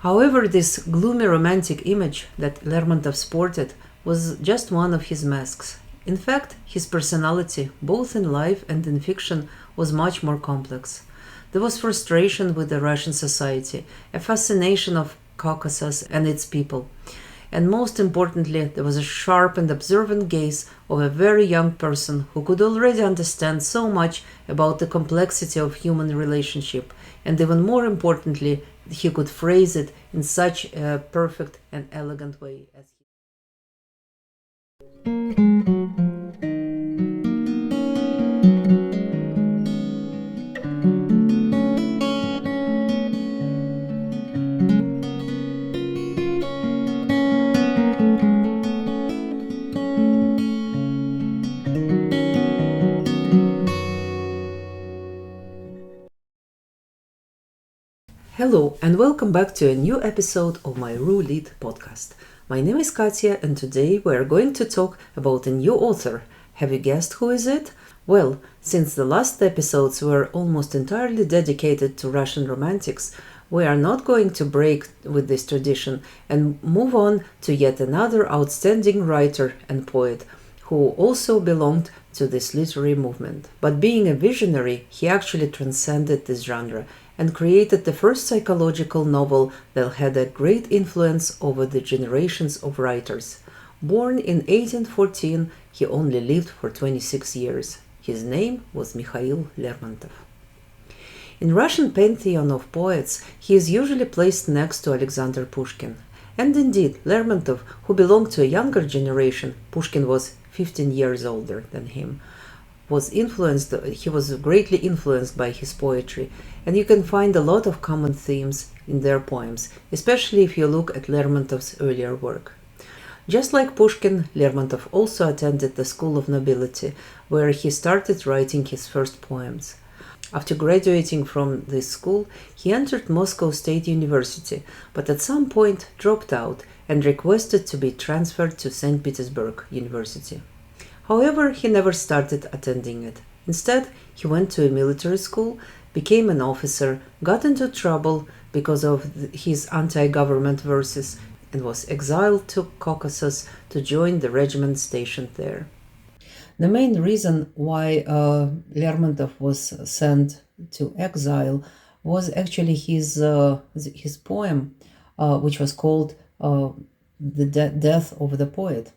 However, this gloomy romantic image that Lermontov sported was just one of his masks. In fact, his personality, both in life and in fiction, was much more complex. There was frustration with the Russian society, a fascination of Caucasus and its people. And most importantly, there was a sharp and observant gaze of a very young person who could already understand so much about the complexity of human relationship, and even more importantly, he could phrase it in such a perfect and elegant way as he. Hello and welcome back to a new episode of my RuLead podcast. My name is Katya and today we are going to talk about a new author. Have you guessed who is it? Well, since the last episodes were almost entirely dedicated to Russian romantics, we are not going to break with this tradition and move on to yet another outstanding writer and poet who also belonged to this literary movement. But being a visionary, he actually transcended this genre and created the first psychological novel that had a great influence over the generations of writers. Born in 1814, he only lived for 26 years. His name was Mikhail Lermontov. In Russian pantheon of poets, he is usually placed next to Alexander Pushkin. And indeed, Lermontov, who belonged to a younger generation, Pushkin was 15 years older than him, he was greatly influenced by his poetry, and you can find a lot of common themes in their poems, especially if you look at Lermontov's earlier work. Just like Pushkin, Lermontov also attended the School of Nobility, where he started writing his first poems. After graduating from this school, he entered Moscow State University, but at some point dropped out and requested to be transferred to St. Petersburg University. However, he never started attending it. Instead, he went to a military school, became an officer, got into trouble because of his anti-government verses, and was exiled to Caucasus to join the regiment stationed there. The main reason why Lermontov was sent to exile was actually his poem, which was called The Death of the Poet,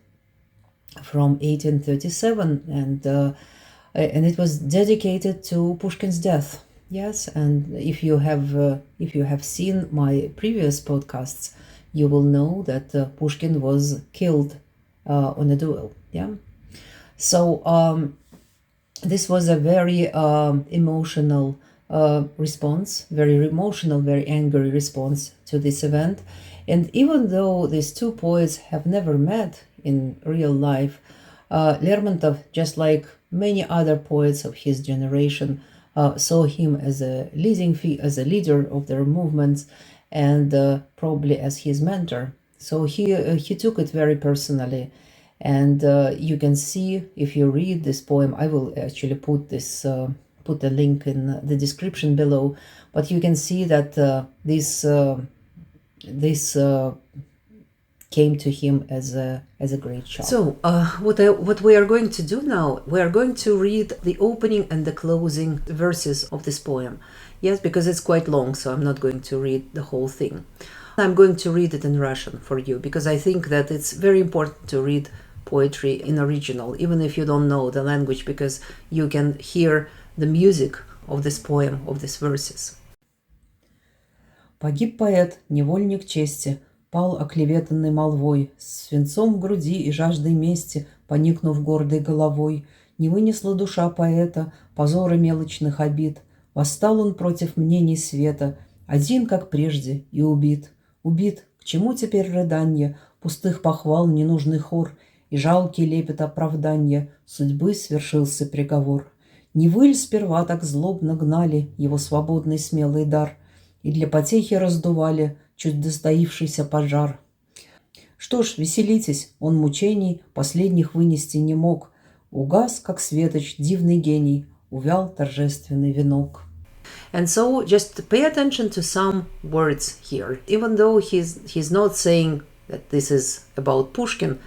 from 1837, and it was dedicated to Pushkin's death. Yes, and if you have seen my previous podcasts, you will know that Pushkin was killed on a duel. Yeah, so this was a very emotional response, very emotional, very angry response to this event. And even though these two poets have never met in real life, Lermontov, just like many other poets of his generation, saw him as a leader of their movements, and probably as his mentor. So he took it very personally, and you can see if you read this poem. I will actually put the link in the description below, but you can see that this came to him as a great shock. So what we are going to do now, we are going to read the opening and the closing verses of this poem. Yes, because it's quite long, so I'm not going to read the whole thing. I'm going to read it in Russian for you, because I think that it's very important to read poetry in original, even if you don't know the language, because you can hear the music of this poem, of these verses. Погиб поэт, невольник чести, пал оклеветанный молвой, с свинцом в груди и жаждой мести, поникнув гордой головой. Не вынесла душа поэта позора мелочных обид. Восстал он против мнений света, один, как прежде, и убит. Убит, к чему теперь рыданье, пустых похвал ненужный хор, и жалкий лепет оправданья, судьбы свершился приговор. Не вы ль сперва так злобно гнали его свободный смелый дар, и для потехи раздували чуть достоившийся пожар? Что ж, веселитесь, он мучений последних вынести не мог. Угас, как светоч, дивный гений, увял торжественный венок. And so just pay attention to some words here. Even though he's not saying that this is about Pushkin,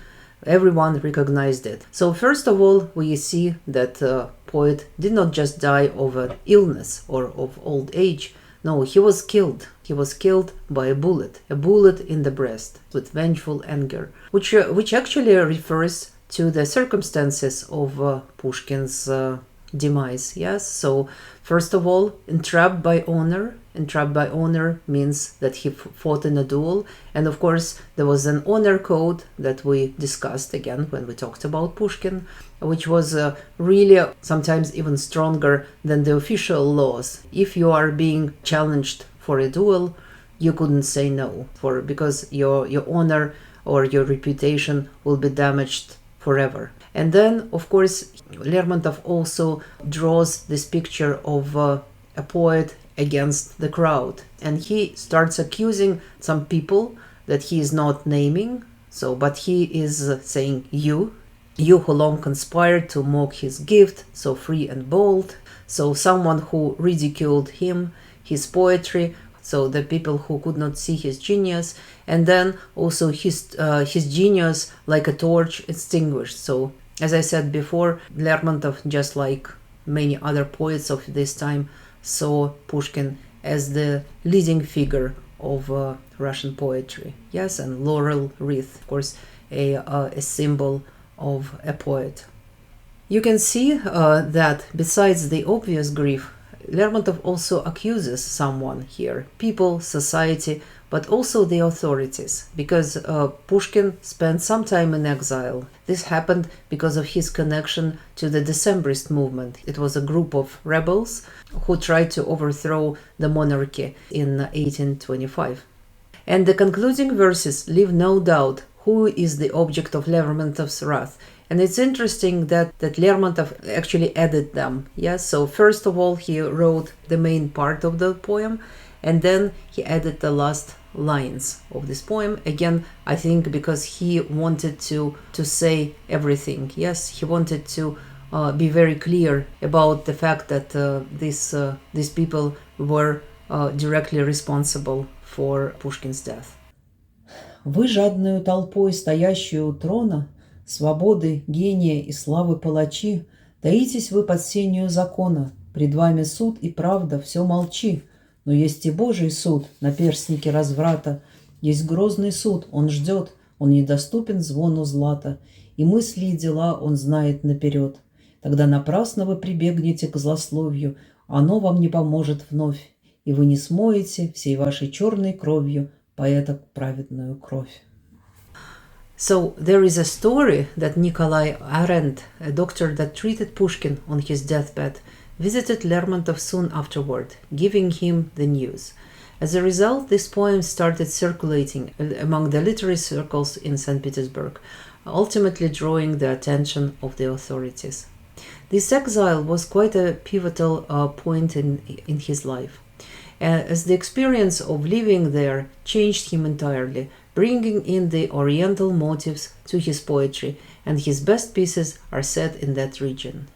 everyone recognized it. So first of all, we see that poet did not just die of an illness or of old age. No, he was killed. He was killed by a bullet in the breast with vengeful anger, which actually refers to the circumstances of Pushkin's demise. Yes, so first of all, entrapped by honor. Entrapped by honor means that he fought in a duel, and of course there was an honor code that we discussed again when we talked about Pushkin, which was really sometimes even stronger than the official laws. If you are being challenged for a duel, you couldn't say no, because your honor or your reputation will be damaged forever. And then, of course, Lermontov also draws this picture of a poet against the crowd, and he starts accusing some people that he is not naming. But he is saying you who long conspired to mock his gift, so free and bold. So someone who ridiculed him, his poetry, so the people who could not see his genius, and then also his genius like a torch extinguished. So as I said before, Lermontov, just like many other poets of this time, saw Pushkin as the leading figure of Russian poetry. Yes, and laurel wreath, of course, a symbol of a poet. You can see that besides the obvious grief, Lermontov also accuses someone here, people, society, but also the authorities, because Pushkin spent some time in exile. This happened because of his connection to the Decembrist movement. It was a group of rebels who tried to overthrow the monarchy in 1825. And the concluding verses leave no doubt who is the object of Lermontov's wrath. And it's interesting that Lermontov actually added them. Yes, so first of all, he wrote the main part of the poem, and then he added the last lines of this poem. Again, I think because he wanted to say everything. Yes, he wanted to be very clear about the fact that these people were directly responsible for Pushkin's death. Вы жадную толпой, стоящую у трона, свободы, гения и славы палачи, таитесь вы под сенью закона, пред вами суд и правда, все молчи. Но есть и Божий суд, наперстники разврата, есть грозный суд, он ждет, он недоступен звону злата, и мысли и дела он знает наперед. Тогда напрасно вы прибегнете к злословию, оно вам не поможет вновь, и вы не смоете всей вашей черной кровью поэта праведную кровь. So there is a story that Nikolai Arendt, a doctor that treated Pushkin on his deathbed, visited Lermontov soon afterward, giving him the news. As a result, this poem started circulating among the literary circles in St. Petersburg, ultimately drawing the attention of the authorities. This exile was quite a pivotal point in his life, as the experience of living there changed him entirely, bringing in the Oriental motifs to his poetry, and his best pieces are set in that region.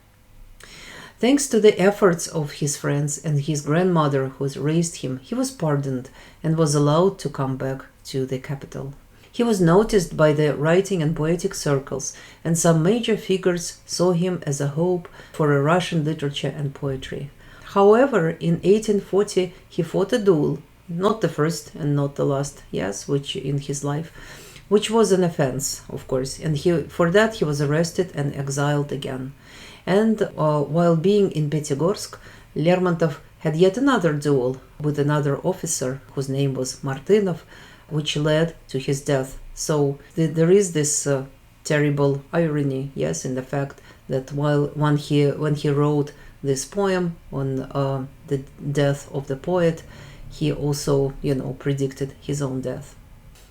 Thanks to the efforts of his friends and his grandmother who raised him, he was pardoned and was allowed to come back to the capital. He was noticed by the writing and poetic circles, and some major figures saw him as a hope for a Russian literature and poetry. However, in 1840 he fought a duel, not the first and not the last, yes, which in his life, which was an offense, of course, and for that he was arrested and exiled again. And while being in Petigorsk, Lermontov had yet another duel with another officer whose name was Martynov, which led to his death. So there is this terrible irony, yes, in the fact that when he wrote this poem on the death of the poet, he also, predicted his own death.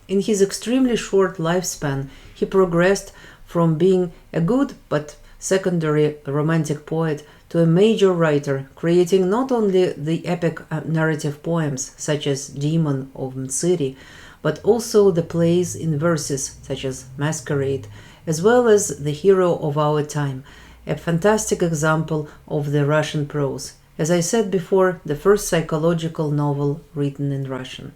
In his extremely short lifespan, he progressed from being a good but secondary romantic poet to a major writer, creating not only the epic narrative poems such as Demon of Mtsiri, but also the plays in verses such as Masquerade, as well as The Hero of Our Time, a fantastic example of the Russian prose, As I said before, the first psychological novel written in Russian.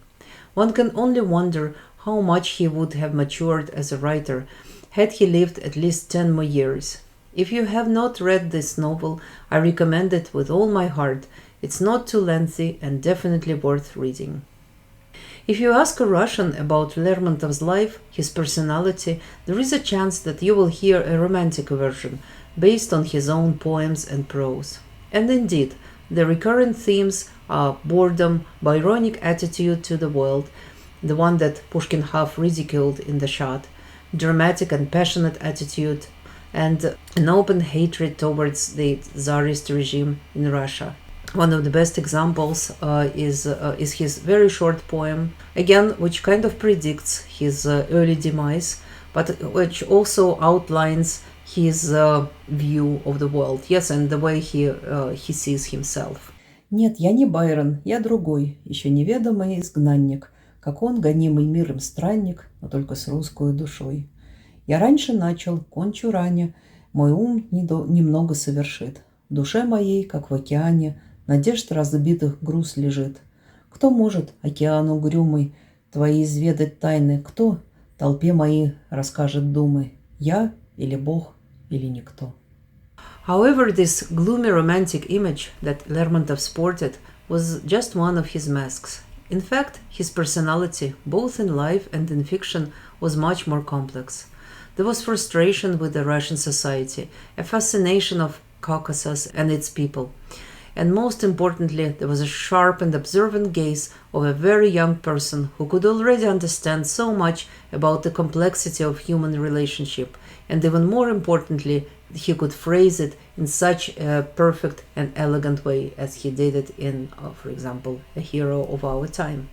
One can only wonder how much he would have matured as a writer had he lived at least 10 more years. If you have not read this novel, I recommend it with all my heart. It's not too lengthy and definitely worth reading. If you ask a Russian about Lermontov's life, his personality, there is a chance that you will hear a romantic version based on his own poems and prose. And indeed, the recurrent themes are boredom, Byronic attitude to the world, the one that Pushkin half ridiculed in the Shad, dramatic and passionate attitude, and an open hatred towards the Tsarist regime in Russia. One of the best examples is his very short poem, again, which kind of predicts his early demise, but which also outlines his view of the world, yes, and the way he sees himself. Нет, я не Байрон, я другой, еще неведомый изгнанник, как он, гонимый миром странник, но только с русской душой. Я раньше начал, кончу ранее, мой ум немного совершит. В душе моей, как в океане, надежд разбитых груз лежит. Кто может, океан угрюмый, твои изведать тайны? Кто толпе моей расскажет думы? Я или Бог, или никто? However, this gloomy romantic image that Lermontov sported was just one of his masks. In fact, his personality, both in life and in fiction, was much more complex. There was frustration with the Russian society, a fascination of Caucasus and its people. And most importantly, there was a sharp and observant gaze of a very young person who could already understand so much about the complexity of human relationship, and even more importantly, he could phrase it in such a perfect and elegant way as he did it in, for example, A Hero of Our Time.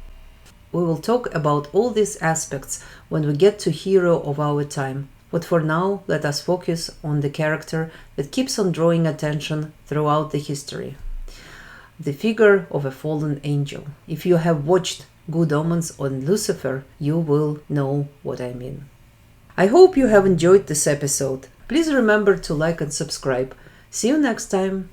We will talk about all these aspects when we get to Hero of Our Time, but for now, let us focus on the character that keeps on drawing attention throughout the history. The figure of a fallen angel. If you have watched Good Omens on Lucifer, you will know what I mean. I hope you have enjoyed this episode. Please remember to like and subscribe. See you next time.